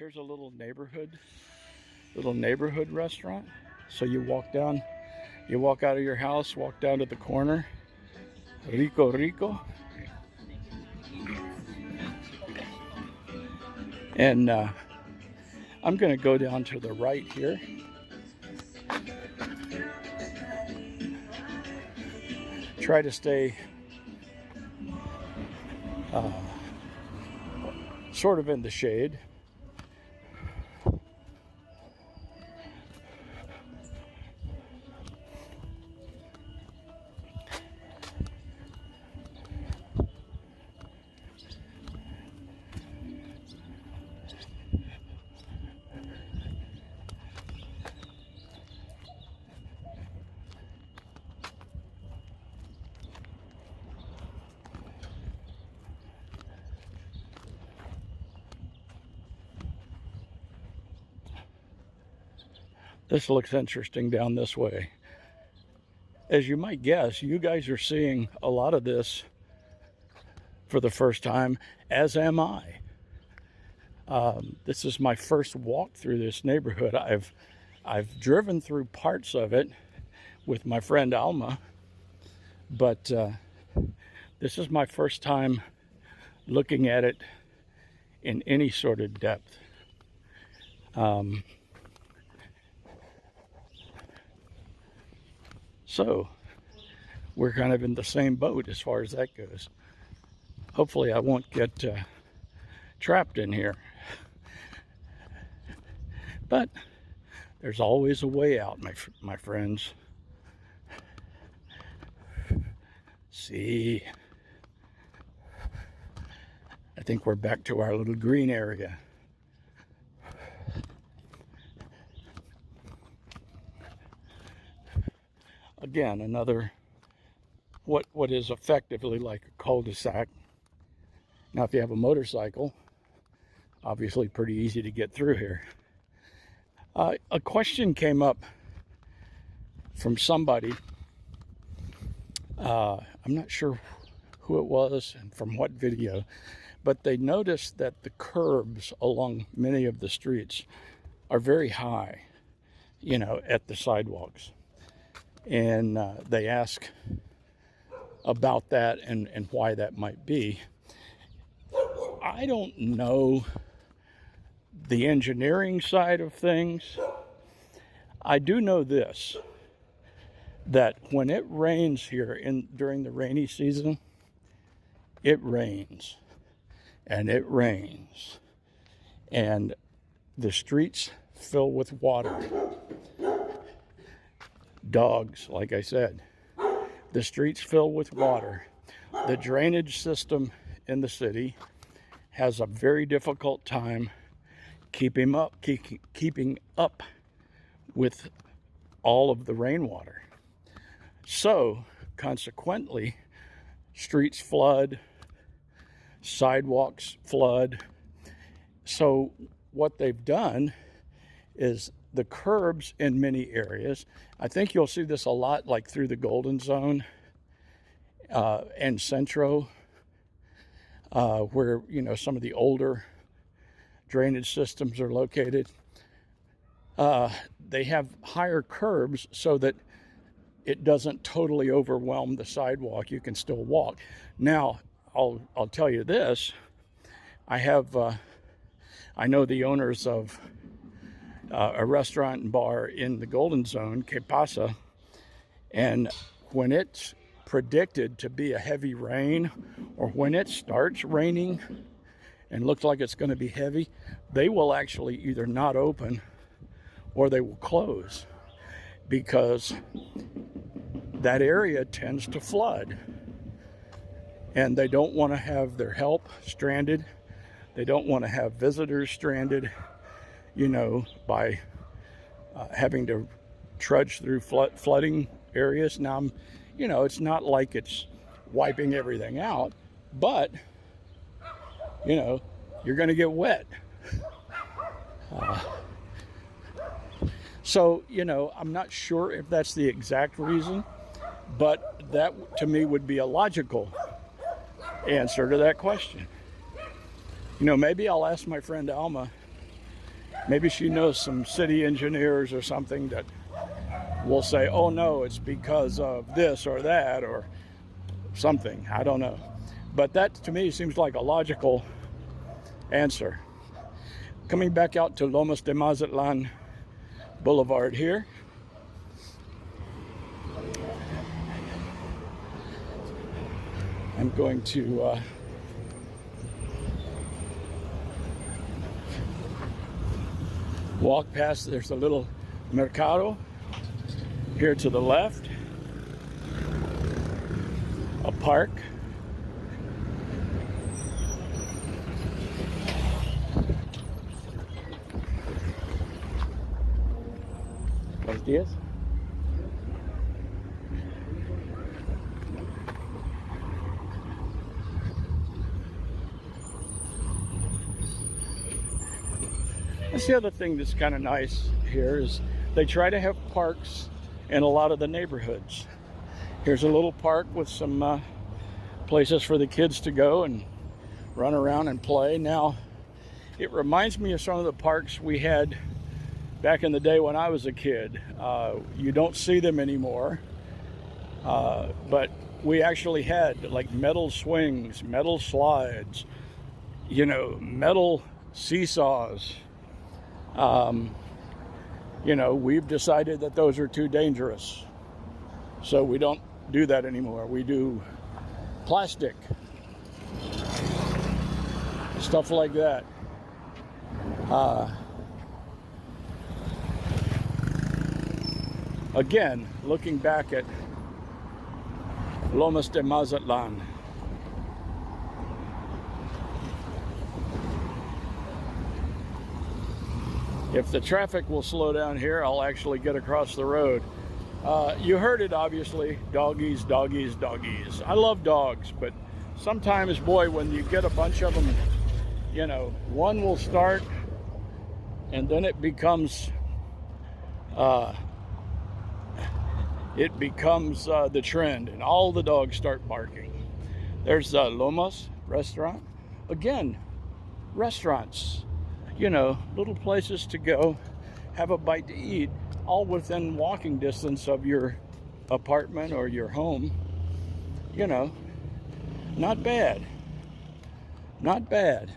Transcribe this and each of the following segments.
Here's a little neighborhood restaurant. So you walk down, you walk out of your house, walk down to the corner. Rico Rico. And I'm going to go down to the right here. Try to stay sort of in the shade. This looks interesting down this way. As you might guess, you guys are seeing a lot of this for the first time, as am I. This is my first walk through this neighborhood. I've driven through parts of it with my friend Alma, but this is my first time looking at it in any sort of depth. So we're kind of in the same boat as far as that goes. Hopefully I won't get trapped in here. But there's always a way out, my friends. See, I think we're back to our little green area. Again, another what is effectively like a cul-de-sac. Now, if you have a motorcycle, obviously pretty easy to get through here. A question came up from somebody. I'm not sure who it was and from what video, but they noticed that the curbs along many of the streets are very high, you know, at the sidewalks. And they ask about that and why that might be. I don't know the engineering side of things. I do know this, that when it rains here during the rainy season, it rains and it rains and the streets fill with water. Dogs, like I said, the streets fill with water. The drainage system in the city has a very difficult time keeping up with all of the rainwater. So consequently, streets flood, sidewalks flood. So what they've done is the curbs in many areas, I think you'll see this a lot like through the Golden Zone and Centro, where, you know, some of the older drainage systems are located. They have higher curbs so that it doesn't totally overwhelm the sidewalk. You can still walk. Now, I'll tell you this. I know the owners of a restaurant and bar in the Golden Zone, Que Pasa, and when it's predicted to be a heavy rain, or when it starts raining and looks like it's going to be heavy, they will actually either not open or they will close, because that area tends to flood and they don't want to have their help stranded. They don't want to have visitors stranded, you know, by having to trudge through flooding areas. Now, you know, it's not like it's wiping everything out, but, you know, you're going to get wet. So, you know, I'm not sure if that's the exact reason, but that to me would be a logical answer to that question. You know, maybe I'll ask my friend Alma Maybe she knows some city engineers or something that will say, oh no, it's because of this or that or something. I don't know. But that to me seems like a logical answer. Coming back out to Lomas de Mazatlan Boulevard here. I'm going to walk past. There's a little mercado here to the left, a park. Buenos días. That's the other thing that's kind of nice here is they try to have parks in a lot of the neighborhoods. Here's a little park with some places for the kids to go and run around and play. Now, it reminds me of some of the parks we had back in the day when I was a kid. You don't see them anymore, but we actually had like metal swings, metal slides, you know, metal seesaws. You know, we've decided that those are too dangerous, so we don't do that anymore. We do plastic, stuff like that. Again, looking back at Lomas de Mazatlan. If the traffic will slow down here, I'll actually get across the road. You heard it, obviously. Doggies, doggies, doggies. I love dogs, but sometimes, boy, when you get a bunch of them, you know, one will start and then it becomes the trend, and all the dogs start barking. There's Lomas restaurant. Again, restaurants, you know, little places to go, have a bite to eat, all within walking distance of your apartment or your home. You know, not bad. Not bad.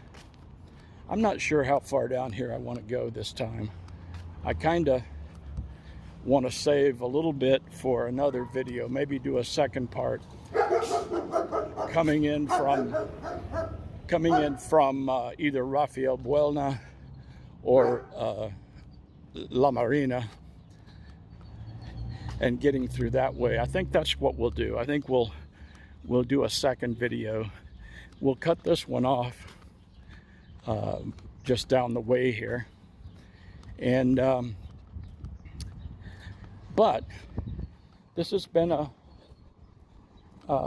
I'm not sure how far down here I want to go this time. I kind of want to save a little bit for another video, maybe do a second part coming in from either Rafael Buelna or La Marina, and getting through that way. I think that's what we'll do. I think we'll do a second video. We'll cut this one off just down the way here, and but this has been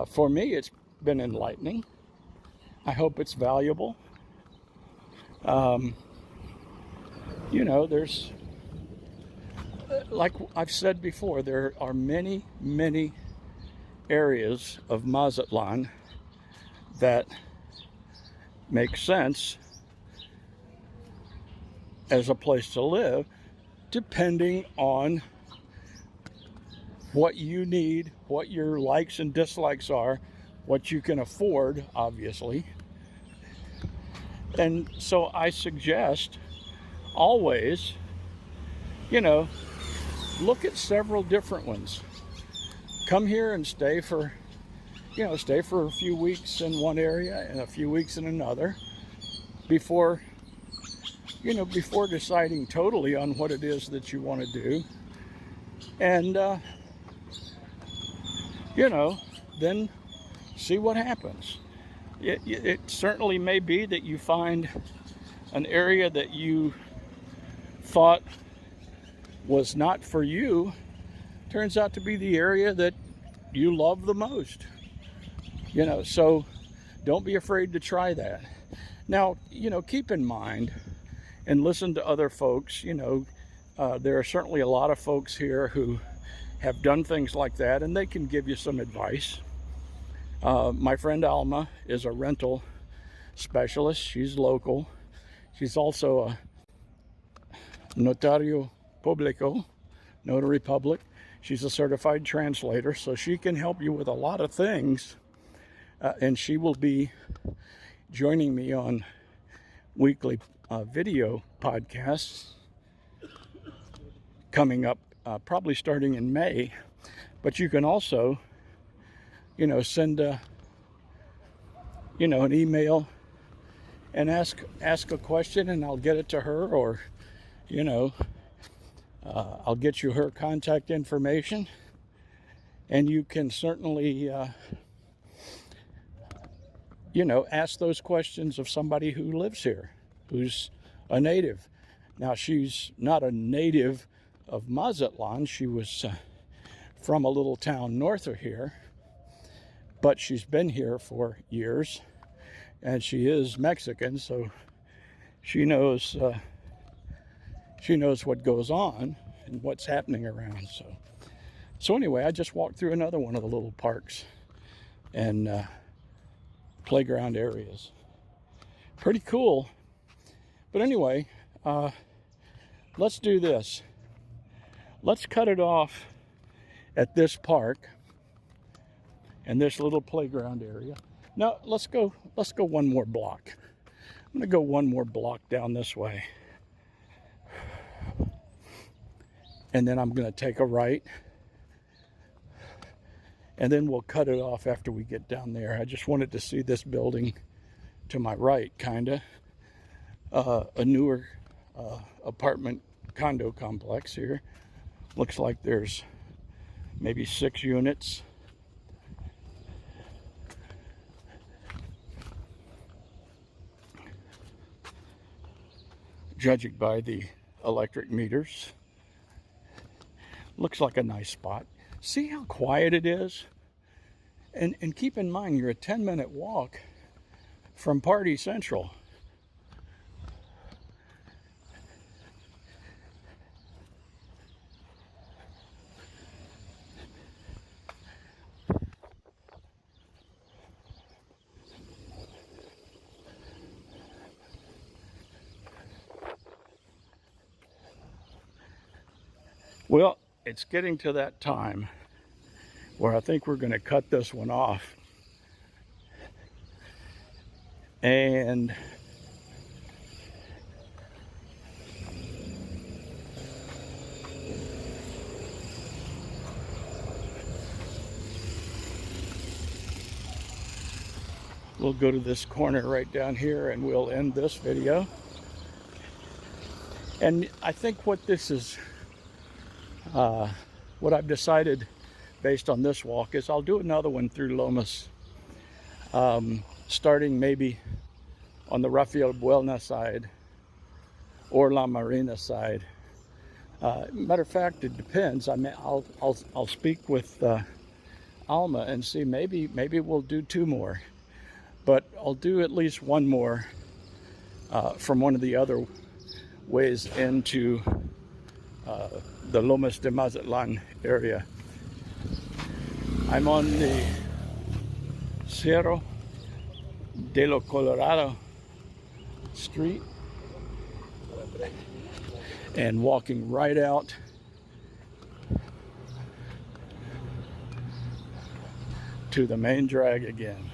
for me, it's been enlightening. I hope it's valuable. You know, there's, like I've said before, there are many, many areas of Mazatlan that make sense as a place to live, depending on what you need, what your likes and dislikes are, what you can afford, obviously. And so I suggest always, you know, look at several different ones. Come here and stay for a few weeks in one area and a few weeks in another before deciding totally on what it is that you want to do. And, you know, then see what happens. It certainly may be that you find an area that you thought was not for you, turns out to be the area that you love the most. You know, so don't be afraid to try that. Now, you know, keep in mind and listen to other folks. You know, there are certainly a lot of folks here who have done things like that, and they can give you some advice. My friend Alma is a rental specialist. She's local. She's also Notario Público, Notary Public. She's a certified translator, so she can help you with a lot of things. And she will be joining me on weekly video podcasts coming up, probably starting in May. But you can also, send an email and ask a question, and I'll get it to her, or I'll get you her contact information, and you can certainly ask those questions of somebody who lives here, who's a native. Now, she's not a native of Mazatlan. She was from a little town north of here, but she's been here for years, and she is Mexican, so she knows what goes on and what's happening around. So anyway, I just walked through another one of the little parks and playground areas. Pretty cool. But anyway, let's do this. Let's cut it off at this park and this little playground area. Now let's go one more block. I'm gonna go one more block down this way, and then I'm gonna take a right, and then we'll cut it off after we get down there. I just wanted to see this building to my right, kinda a newer apartment condo complex here. Looks like there's maybe 6 units. Judging by the electric meters. Looks like a nice spot. See how quiet it is? And keep in mind, you're a 10-minute walk from Party Central. Well, it's getting to that time where I think we're going to cut this one off. And we'll go to this corner right down here and we'll end this video. And I think what this is, what I've decided based on this walk is I'll do another one through Lomas, starting maybe on the Rafael Buelna side or La Marina side. Matter of fact, it depends. I mean, I'll speak with Alma and see, maybe we'll do 2 more, but I'll do at least 1 more from one of the other ways into the Lomas de Mazatlan area. I'm on the Cerro de lo Colorado street and walking right out to the main drag again.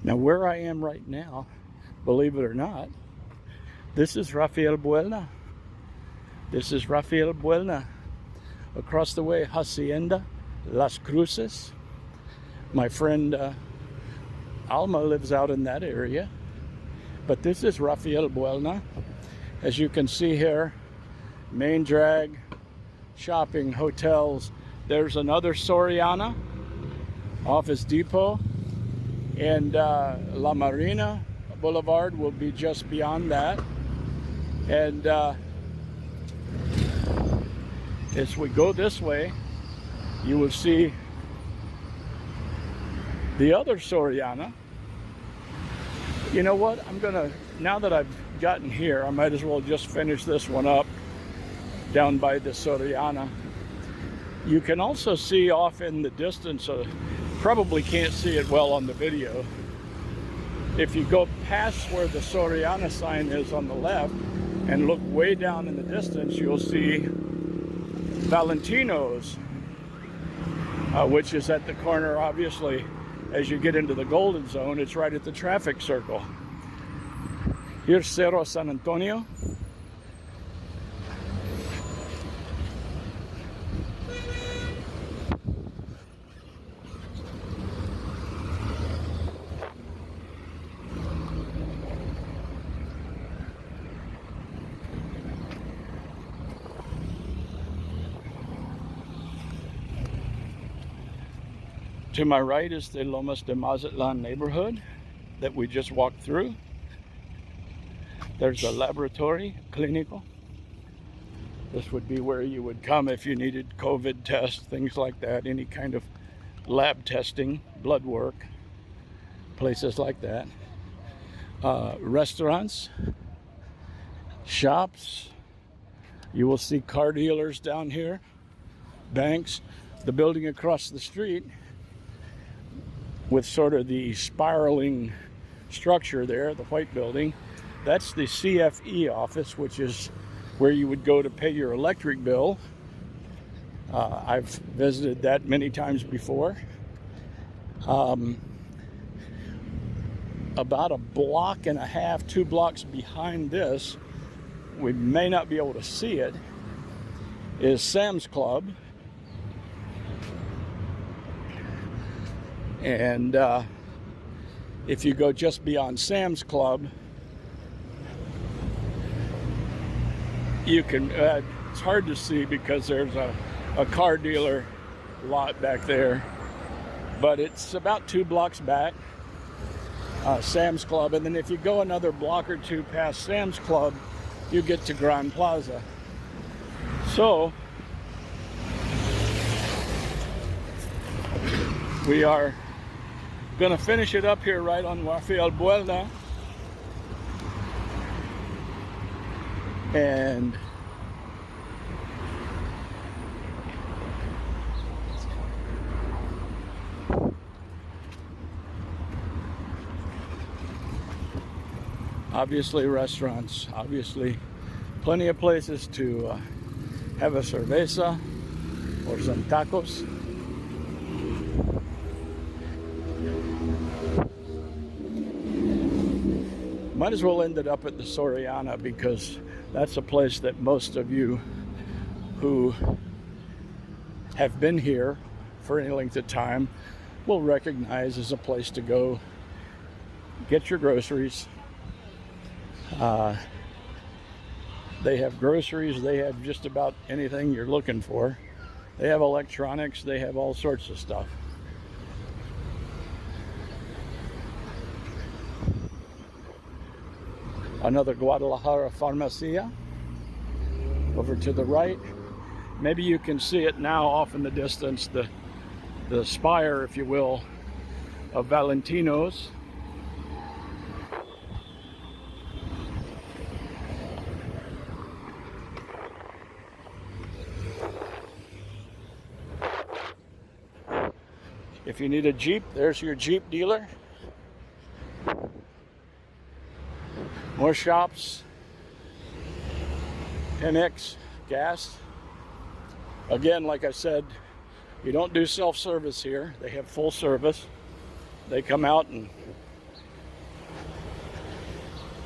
Now, where I am right now, believe it or not, this is Rafael Buelna. This is Rafael Buelna. Across the way, Hacienda Las Cruces. My friend Alma lives out in that area. But this is Rafael Buelna. As you can see here, main drag, shopping, hotels. There's another Soriana, Office Depot, and La Marina, Boulevard will be just beyond that. And as we go this way, you will see the other Soriana. You know what? Now that I've gotten here, I might as well just finish this one up down by the Soriana. You can also see off in the distance, probably can't see it well on the video. If you go past where the Soriana sign is on the left and look way down in the distance, you'll see Valentino's, which is at the corner, obviously. As you get into the Golden Zone, it's right at the traffic circle. Here's Cerro San Antonio. To my right is the Lomas de Mazatlan neighborhood that we just walked through. There's a laboratory, clinical. This would be where you would come if you needed COVID tests, things like that, any kind of lab testing, blood work, places like that. Restaurants, shops. You will see car dealers down here, banks. The building across the street with sort of the spiraling structure there, the white building, that's the CFE office, which is where you would go to pay your electric bill. I've visited that many times before. About a block and a half, 2 blocks behind this, we may not be able to see it, is Sam's Club. And if you go just beyond Sam's Club, you can, it's hard to see because there's a car dealer lot back there, but it's about 2 blocks back, Sam's Club. And then if you go another block or 2 past Sam's Club, you get to Grand Plaza. So we are gonna finish it up here right on Rafael Buelna, and obviously restaurants, obviously plenty of places to have a cerveza or some tacos. Might as well end it up at the Soriana because that's a place that most of you who have been here for any length of time will recognize as a place to go get your groceries. They have groceries, they have just about anything you're looking for. They have electronics, they have all sorts of stuff. Another Guadalajara Farmacia over to the right. Maybe you can see it now off in the distance, the spire, if you will, of Valentino's. If you need a Jeep, there's your Jeep dealer. More shops, MX gas. Again, like I said, you don't do self-service here. They have full service. They come out and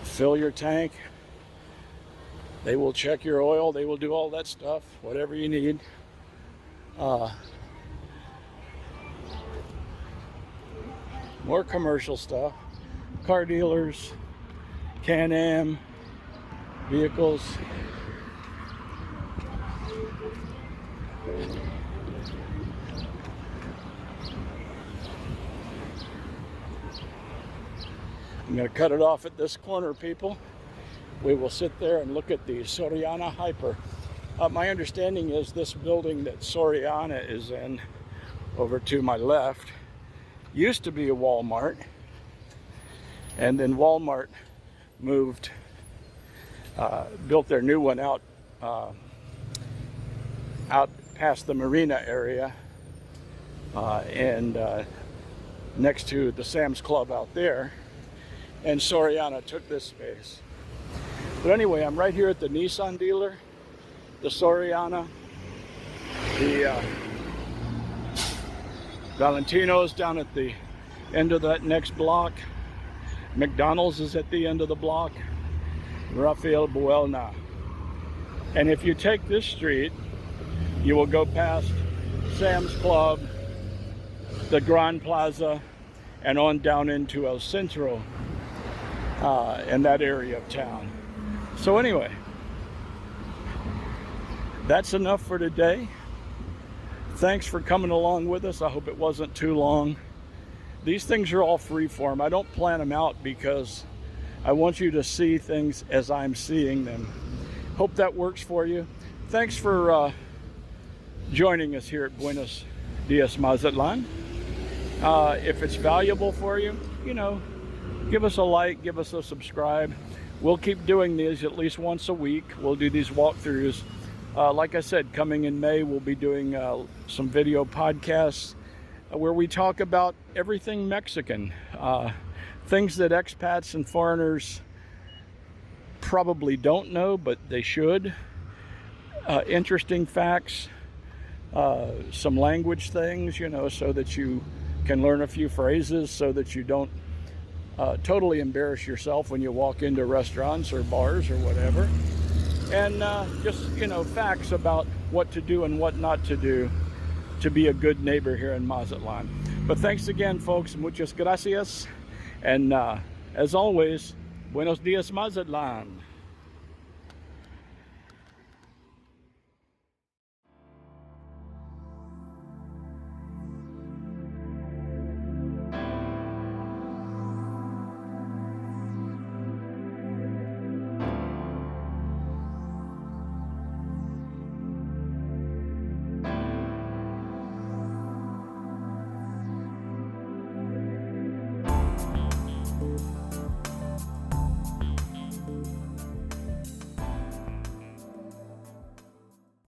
fill your tank. They will check your oil. They will do all that stuff, whatever you need. More commercial stuff. Car dealers, Can-Am, vehicles. I'm going to cut it off at this corner, people. We will sit there and look at the Soriana Hyper. My understanding is this building that Soriana is in, over to my left, used to be a Walmart, and then Walmart moved, built their new one out past the marina area, and next to the Sam's Club out there, and Soriana took this space. But anyway, I'm right here at the Nissan dealer, the Soriana, the Valentino's down at the end of that next block, McDonald's is at the end of the block, Rafael Buelna. And if you take this street, you will go past Sam's Club, the Grand Plaza, and on down into El Centro, in that area of town. So anyway, that's enough for today. Thanks for coming along with us. I hope it wasn't too long. These things are all freeform. I don't plan them out because I want you to see things as I'm seeing them. Hope that works for you. Thanks for joining us here at Buenos Dias Mazatlan. If it's valuable for you, you know, give us a like, give us a subscribe. We'll keep doing these at least once a week. We'll do these walkthroughs. Like I said, coming in May, we'll be doing some video podcasts where we talk about everything Mexican. Things that expats and foreigners probably don't know, but they should. Interesting facts, some language things, you know, so that you can learn a few phrases, so that you don't totally embarrass yourself when you walk into restaurants or bars or whatever. And just, you know, facts about what to do and what not to do to be a good neighbor here in Mazatlan. But thanks again, folks. Muchas gracias. And as always, Buenos Dias Mazatlan.